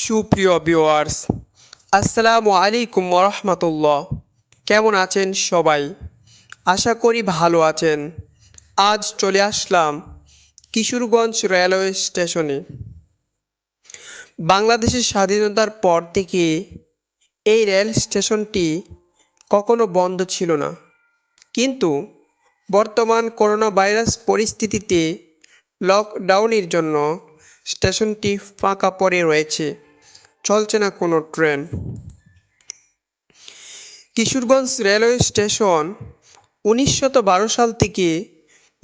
সুপ্রিয় ভিউয়ার্স, আসসালামু আলাইকুম ওরহমতুল্লাহ। কেমন আছেন সবাই? আশা করি ভালো আছেন। আজ চলে আসলাম কিশোরগঞ্জ রেলওয়ে স্টেশনে। বাংলাদেশের স্বাধীনতার পর থেকে এই রেল স্টেশনটি কখনো বন্ধ ছিল না, কিন্তু বর্তমান করোনা ভাইরাস পরিস্থিতিতে লকডাউনের জন্য স্টেশনটি ফাঁকা পড়ে রয়েছে, চলছে না কোনো ট্রেন। কিশোরগঞ্জ রেলওয়ে স্টেশন 1912 সাল থেকে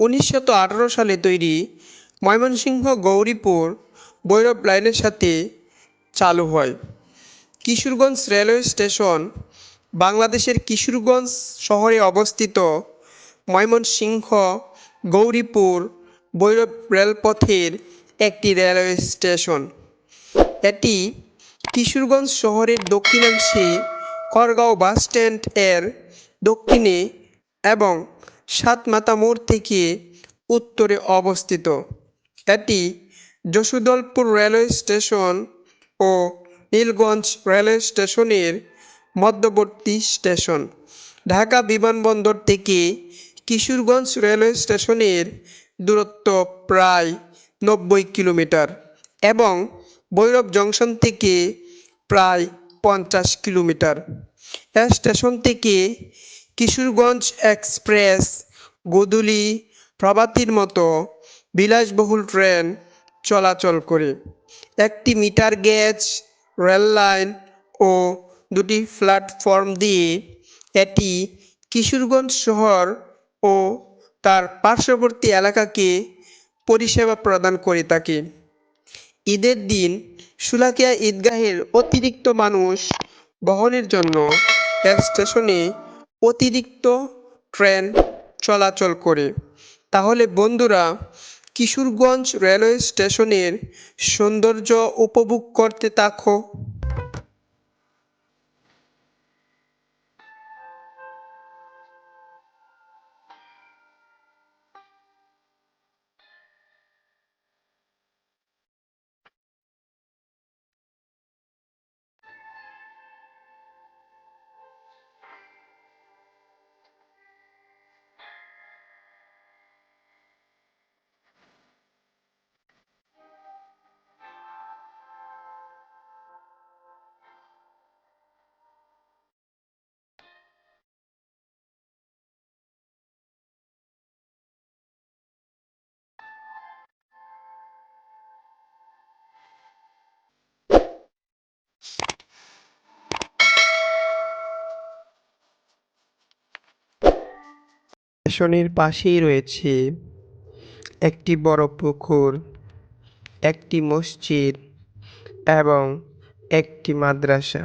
1918 সালে তৈরি ময়মনসিংহ গৌরীপুর ভৈরব লাইনের সাথে চালু হয়। কিশোরগঞ্জ রেলওয়ে স্টেশন বাংলাদেশের কিশোরগঞ্জ শহরে অবস্থিত ময়মনসিংহ গৌরীপুর ভৈরব রেলপথের একটি রেলওয়ে স্টেশন। এটি কিশোরগঞ্জ শহরের দক্ষিণাংশে করগাঁও বাসস্ট্যান্ড এর দক্ষিণে এবং সাতমাথা মোড় থেকে উত্তরে অবস্থিত। এটি যশোদলপুর রেলওয়ে স্টেশন ও নীলগঞ্জ রেলওয়ে স্টেশনের মধ্যবর্তী স্টেশন। ঢাকা বিমানবন্দর থেকে কিশোরগঞ্জ রেলওয়ে স্টেশনের দূরত্ব প্রায় 90 কিলোমিটার এবং ভৈরব জংশন থেকে প্রায় 50 কিলোমিটার। এই স্টেশন থেকে কিশোরগঞ্জ এক্সপ্রেস, গোধূলি, প্রভাতীর মতো বিলাসবহুল ট্রেন চলাচল করে। একটি মিটার গেজ রেল লাইন ও দুটি প্ল্যাটফর্ম দিয়ে এটি কিশোরগঞ্জ শহর ও তার পার্শ্ববর্তী এলাকাকে পরিষেবা প্রদান করে থাকে। ঈদের দিন শোলাকিয়া ঈদগাহের অতিরিক্ত মানুষ বহনের জন্য এর স্টেশনে অতিরিক্ত ট্রেন চলাচল করে। তাহলে বন্ধুরা, কিশোরগঞ্জ রেলওয়ে স্টেশনের সৌন্দর্য উপভোগ করতে থাকো। স্টেশনের পাশেই রয়েছে একটি বড় পুকুর, একটি মসজিদ এবং একটি মাদ্রাসা।